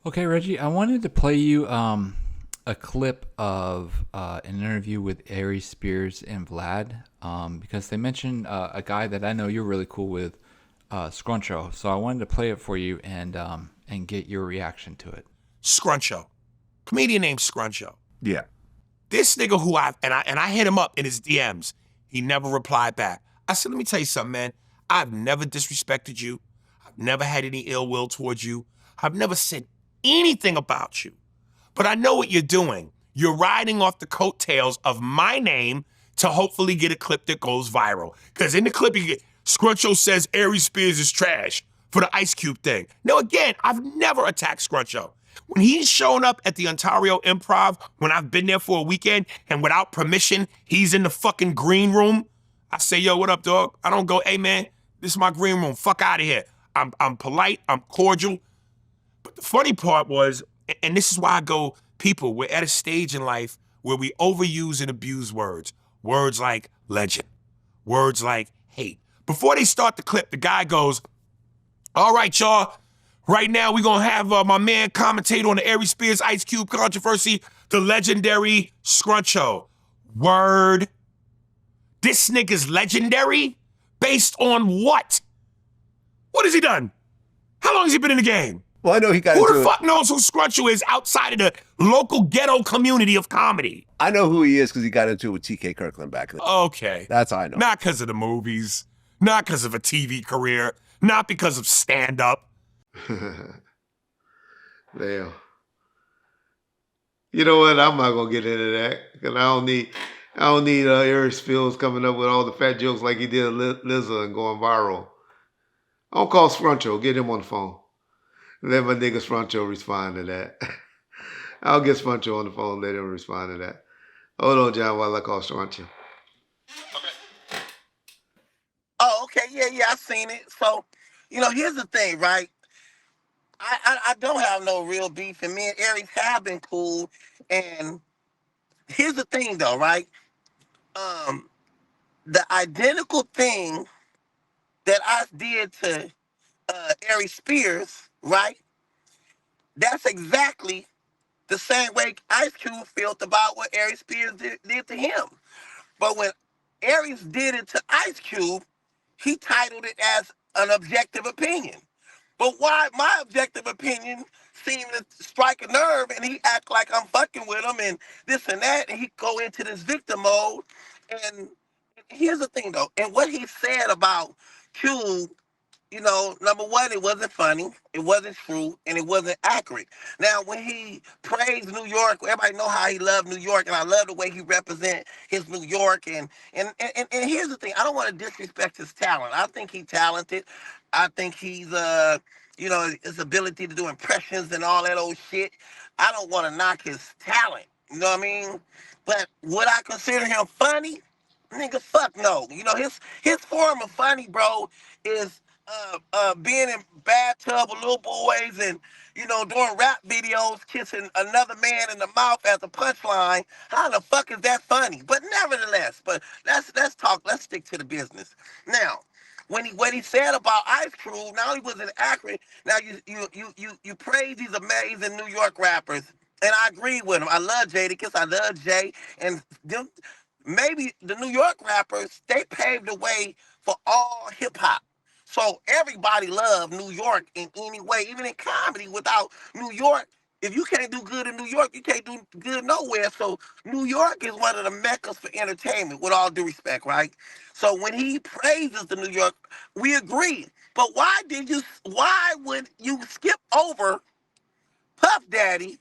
Okay, Reggie, I wanted to play you a clip of an interview with Aries Spears and Vlad because they mentioned a guy that I know you're really cool with, Scruncho. So I wanted to play it for you and get your reaction to it. Scruncho, comedian named Scruncho. Yeah. This nigga who I hit him up in his DMs. He never replied back. I said, let me tell you something, man. I've never disrespected you. I've never had any ill will towards you. I've never said anything about you. But I know what you're doing. You're riding off the coattails of my name to hopefully get a clip that goes viral. Because in the clip, you get, Scruncho says Aries Spears is trash for the Ice Cube thing. Now, again, I've never attacked Scruncho. When he's shown up at the Ontario Improv, when I've been there for a weekend, and without permission, he's in the fucking green room, I say, yo, what up, dog? I don't go, hey, man, this is my green room. Fuck out of here. I'm polite. I'm cordial. But the funny part was, and this is why I go, people, we're at a stage in life where we overuse and abuse words. Words like legend. Words like hate. Before they start the clip, the guy goes, all right, y'all. Right now, we're going to have my man commentate on the Aries Spears Ice Cube controversy, the legendary Scruncho. Word. This nigga's legendary? Based on what? What has he done? How long has he been in the game? Well, I know he got Who into the fuck knows who Scruncho is outside of the local ghetto community of comedy? I know who he is because he got into it with TK Kirkland back then. Okay. That's how I know. Not because of the movies, not because of a TV career, not because of stand-up. Damn. You know what? I'm not gonna get into that because I don't need Aries Spears coming up with all the fat jokes like he did Lizzo and going viral. I'll call Scruncho, get him on the phone. Let my nigga Scruncho respond to that. I'll get Scruncho on the phone, let him respond to that. Hold on, John, while I call Scruncho. Oh, okay, yeah, I seen it. So, here's the thing, right? I don't have no real beef, and me and Aries have been cool. And here's the thing, though, right? Um, the identical thing that I did to Aries Spears, right? That's exactly the same way Ice Cube felt about what Aries Spears did to him. But when Aries did it to Ice Cube, he titled it as an objective opinion. But why my objective opinion seemed to strike a nerve and he act like I'm fucking with him and this and that, and he go into this victim mode. And here's the thing though, and what he said about Cube, number one, it wasn't funny, it wasn't true, and it wasn't accurate. Now, when he praised New York, everybody know how he loved New York, and I love the way he represent his New York. And here's the thing, I don't want to disrespect his talent. I think he's talented. I think he's his ability to do impressions and all that old shit. I don't want to knock his talent. You know what I mean? But would I consider him funny? Nigga, fuck no. His form of funny, bro, is being in bathtub with little boys and doing rap videos, kissing another man in the mouth as a punchline. How the fuck is that funny? But nevertheless, let's talk. Let's stick to the business. Now, what he said about Ice Cube, now he wasn't accurate. Now you praise these amazing New York rappers, and I agree with him. I love Jadakiss. I love Jay, and them. Maybe the New York rappers, they paved the way for all hip hop. So everybody loved New York in any way, even in comedy. Without New York, if you can't do good in New York, you can't do good nowhere. So New York is one of the meccas for entertainment, with all due respect, right? So when he praises the New York, we agree. But why would you skip over Puff Daddy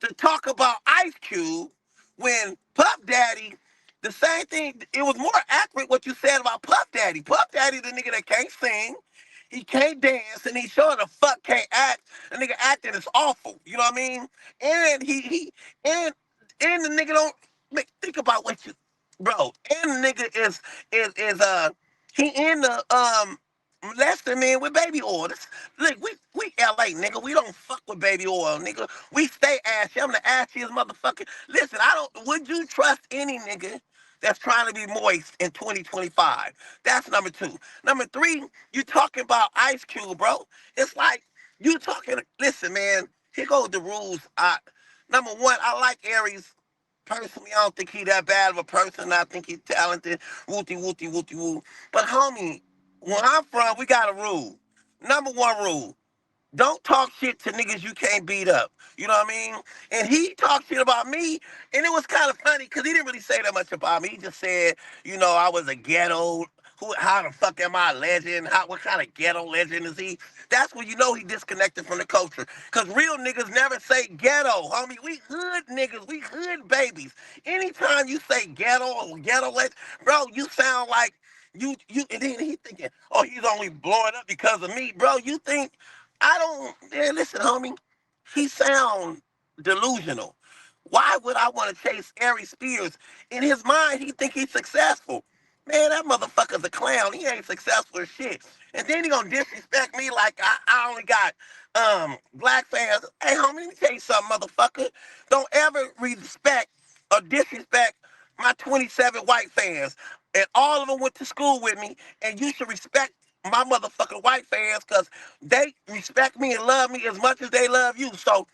to talk about Ice Cube when Puff Daddy, the same thing, it was more accurate what you said about Puff Daddy. Puff Daddy, the nigga that can't sing, he can't dance, and he sure the fuck can't act. The nigga acting is awful. You know what I mean? And and the nigga don't think about what you, bro. And the nigga is he in the molesting men with baby oil. Look, we LA, nigga. We don't fuck with baby oil, nigga. We stay ashy. I'm the ashiest motherfucker. Listen, would you trust any nigga that's trying to be moist in 2025? That's number two. Number three, you talking about Ice Cube, bro. It's like, listen, man, here goes the rules. Number one, I like Aries personally. I don't think he that bad of a person. I think he's talented. Wooty wooty wooty woo. But homie, where I'm from, we got a rule. Number one rule: don't talk shit to niggas you can't beat up. You know what I mean? And he talked shit about me, and it was kind of funny because he didn't really say that much about me. He just said, I was a ghetto. How the fuck am I a legend? What kind of ghetto legend is he? That's when you know he disconnected from the culture. Cause real niggas never say ghetto, homie. We hood niggas. We hood babies. Anytime you say ghetto or ghetto legend, bro, you sound like and then he thinking, oh, he's only blowing up because of me, bro. You think I don't. Man, listen, homie. He sound delusional. Why would I want to chase Aries Spears? In his mind, he think he's successful. Man, that motherfucker's a clown. He ain't successful as shit. And then he gonna disrespect me like I only got black fans. Hey, homie, let me tell you something, motherfucker. Don't ever respect or disrespect my 27 white fans. And all of them went to school with me, and you should respect my motherfucking white fans because they respect me and love me as much as they love you. So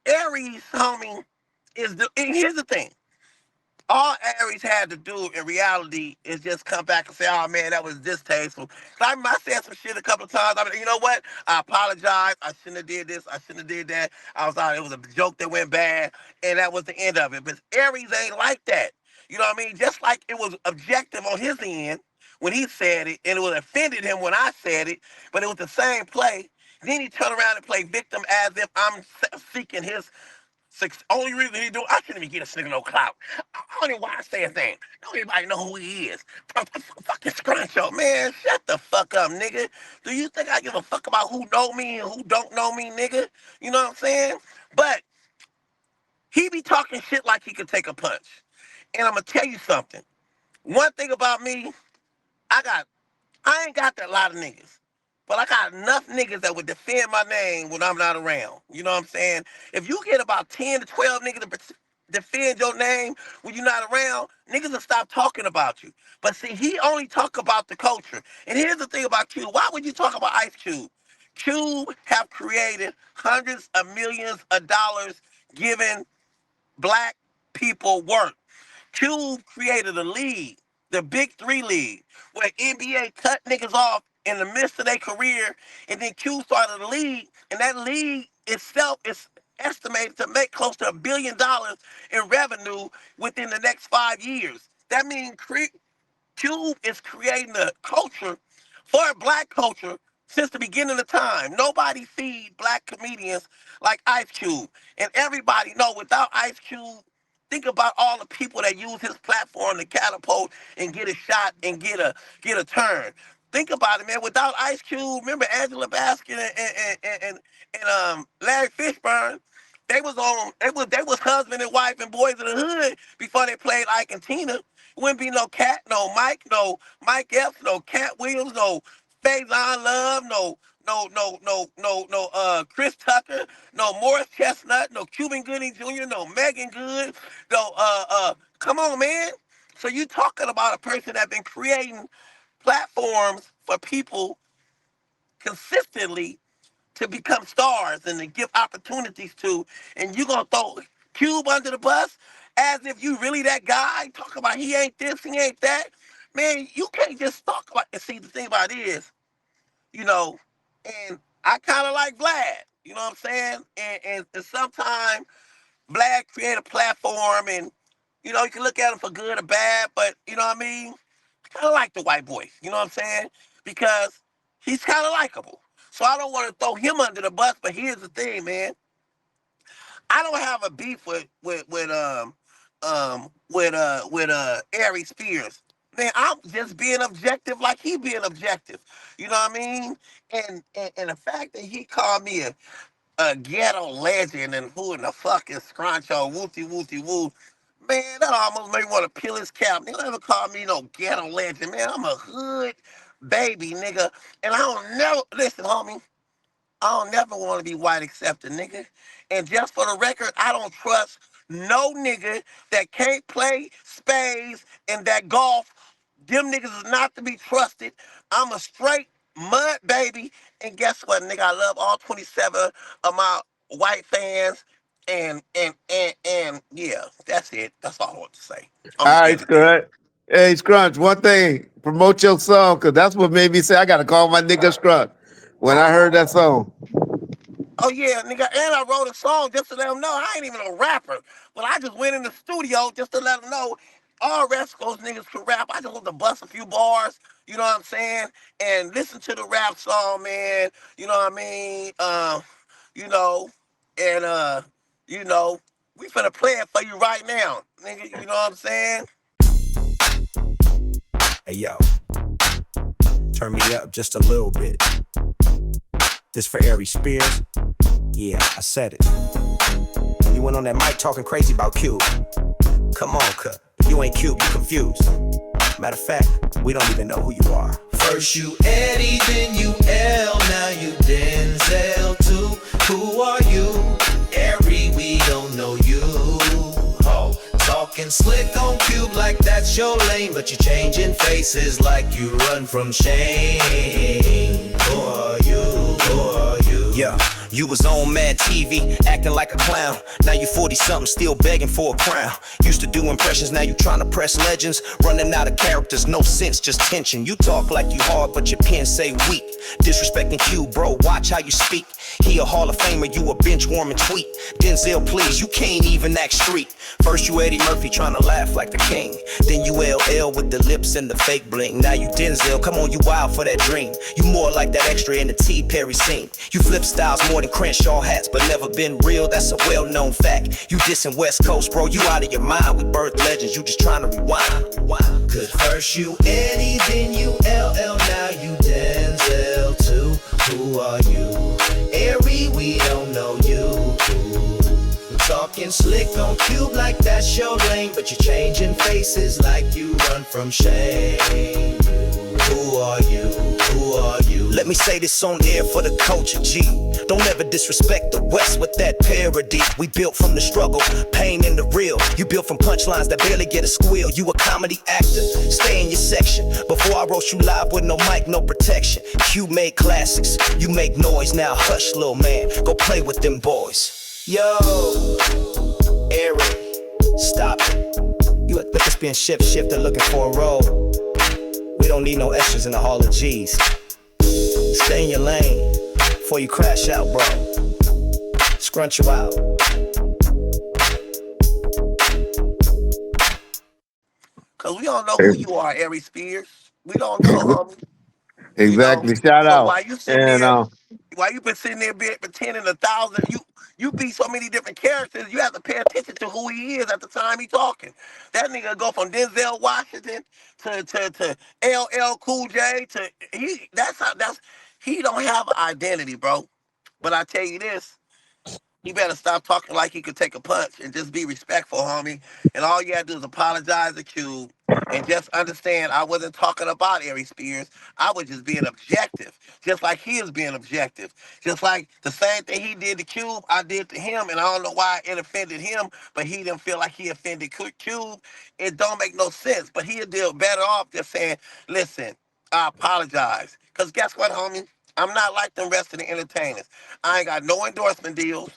Aries, homie, and here's the thing. All Aries had to do in reality is just come back and say, oh man, that was distasteful. I said some shit a couple of times. I mean, you know what? I apologize. I shouldn't have did this. I shouldn't have did that. I was out. It was a joke that went bad, and that was the end of it. But Aries ain't like that. You know what I mean? Just like it was objective on his end when he said it, and it was offended him when I said it, but it was the same play. Then he turned around and played victim as if I'm seeking his only reason he do, I shouldn't even get a nigga no clout. I don't even why I say a thing. Don't anybody know who he is. Fucking Scruncho, man. Shut the fuck up, nigga. Do you think I give a fuck about who know me and who don't know me, nigga? You know what I'm saying? But he be talking shit like he could take a punch. And I'm gonna tell you something. One thing about me, I got I ain't got that lot of niggas. But I got enough niggas that would defend my name when I'm not around. You know what I'm saying? If you get about 10 to 12 niggas to defend your name when you're not around, niggas will stop talking about you. But see, he only talk about the culture. And here's the thing about Cube. Why would you talk about Ice Cube? Cube have created hundreds of millions of dollars giving black people work. Cube created a league, the Big Three League, where NBA cut niggas off in the midst of their career, and then Cube started a league, and that league itself is estimated to make close to $1 billion in revenue within the next 5 years. That means Cube is creating a culture for black culture since the beginning of time. Nobody feed black comedians like Ice Cube. And everybody know without Ice Cube, think about all the people that use his platform to catapult and get a shot and get a turn. Think about it, man. Without Ice Cube, remember Angela Baskin and Larry Fishburne? They was husband and wife and boys in the hood before they played Ike and Tina. Wouldn't be no Cat, no Mike, no Mike Epps, no Cat Williams, no Faison Love, no Chris Tucker, no Morris Chestnut, no Cuban Gooding Jr., no Megan Good, no come on, man. So you talking about a person that been creating platforms for people consistently to become stars and to give opportunities to, and you gonna throw Cube under the bus as if you really that guy? Talk about he ain't this, he ain't that. Man, you can't just talk about. And see, the thing about it is, you know, and I kind of like Vlad. You know what I'm saying? And sometimes Vlad create a platform, and you can look at him for good or bad, but you know what I mean. I kind of like the white boy. You know what I'm saying? Because he's kind of likable. So I don't want to throw him under the bus. But here's the thing, man. I don't have a beef with Aries Spears. Man, I'm just being objective like he being objective. You know what I mean? And the fact that he called me a ghetto legend and who in the fuck is Scruncho, wooty wooty woo. Man, that almost made me want to peel his cap. They never call me no ghetto legend, man. I'm a hood baby, nigga. And I don't never, listen, homie, I don't never want to be white accepted, nigga. And just for the record, I don't trust no nigga that can't play spades and that golf. Them niggas is not to be trusted. I'm a straight mud baby. And guess what, nigga? I love all 27 of my white fans, and yeah, that's it. That's all I want to say. I'm gonna All seal right, the deal. Scrunch. Hey, Scrunch, one thing, promote your song, because that's what made me say I got to call my nigga Scrunch when I heard that song. Oh yeah, nigga, and I wrote a song just to let them know I ain't even a rapper, but I just went in the studio just to let them know all West Coast niggas can rap. I just want to bust a few bars, you know what I'm saying, and listen to the rap song, man. You know what I mean? You know, and you know, we finna play it for you right now, nigga. You know what I'm saying? Hey yo, turn me up just a little bit. This for Aries Spears? Yeah, I said it. You went on that mic talking crazy about Cube. Come on, cut. You ain't Cube, you confused. Matter of fact, we don't even know who you are. First you Eddie, then you L, now you Denzel too. Who are you? Ari, we don't know you. Oh, talking slick on Cube like that's your lane, but you changing faces like you run from shame. Who are you? Who are you? Yeah, you was on Mad TV, acting like a clown. Now you 40-something, still begging for a crown. Used to do impressions, now you trying to press legends. Running out of characters, no sense, just tension. You talk like you hard, but your pen say weak. Disrespecting Q, bro, watch how you speak. He a Hall of Famer, you a bench warming tweet. Denzel, please, you can't even act street. First you Eddie Murphy trying to laugh like the king. Then you LL with the lips and the fake bling. Now you Denzel, come on, you wild for that dream. You more like that extra in the T. Perry scene. You flip styles more than Crenshaw hats, but never been real, that's a well-known fact. You dissing West Coast, bro, you out of your mind. We birth legends, you just trying to rewind. Cause first you Eddie, then you LL, now you Denzel too. Who are you? Ari, we don't know you. Talking slick on Cube like that's your lane, but you're changing faces like you run from shame. Who are you? Who are you? Let me say this on air for the culture, G. Don't ever disrespect the West with that parody. We built from the struggle, pain and the real. You built from punchlines that barely get a squeal. You a comedy actor, stay in your section. Before I roast you live with no mic, no protection. Q made classics, you make noise. Now hush, little man, go play with them boys. Yo, Eric, stop it. You at this being shifter looking for a role. We don't need no extras in the Hall of G's. Stay in your lane before you crash out, bro. Scrunch you out. Cause we don't know who you are, Aries Spears. We don't know, homie. You know. Exactly. Shout So out. while you sitting And there, while you been sitting there pretending 1,000, you be so many different characters. You have to pay attention to who he is at the time he talking. That nigga go from Denzel Washington to LL Cool J to he don't have an identity, bro. But I tell you this. He better stop talking like he could take a punch and just be respectful, homie. And all you gotta do is apologize to Cube and just understand I wasn't talking about Aries Spears. I was just being objective, just like he is being objective. Just like the same thing he did to Cube, I did to him, and I don't know why it offended him, but he didn't feel like he offended Cube. It don't make no sense, but he'd deal better off just saying, listen, I apologize. Because guess what, homie? I'm not like them rest of the entertainers. I ain't got no endorsement deals.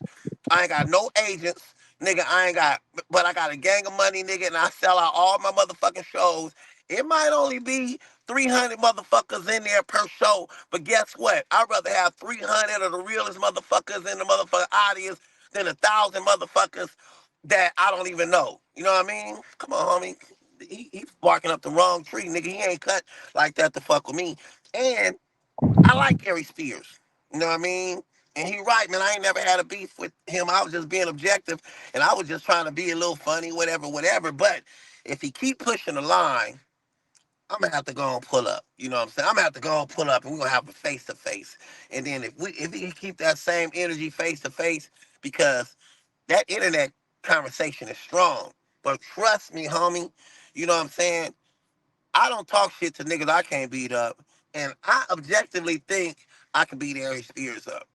I ain't got no agents, nigga. But I got a gang of money, nigga, and I sell out all my motherfucking shows. It might only be 300 motherfuckers in there per show, but guess what? I'd rather have 300 of the realest motherfuckers in the motherfucking audience than 1,000 motherfuckers that I don't even know. You know what I mean? Come on, homie. He's barking up the wrong tree, nigga. He ain't cut like that to fuck with me. And I like Aries Spears. You know what I mean? And he right, man. I ain't never had a beef with him. I was just being objective, and I was just trying to be a little funny, whatever. But if he keep pushing the line, I'm gonna have to go and pull up. You know what I'm saying? I'm gonna have to go and pull up, and we're gonna have a face to face. And then if he can keep that same energy face to face, because that internet conversation is strong. But trust me, homie. You know what I'm saying? I don't talk shit to niggas I can't beat up, and I objectively think I can beat Aries Spears up.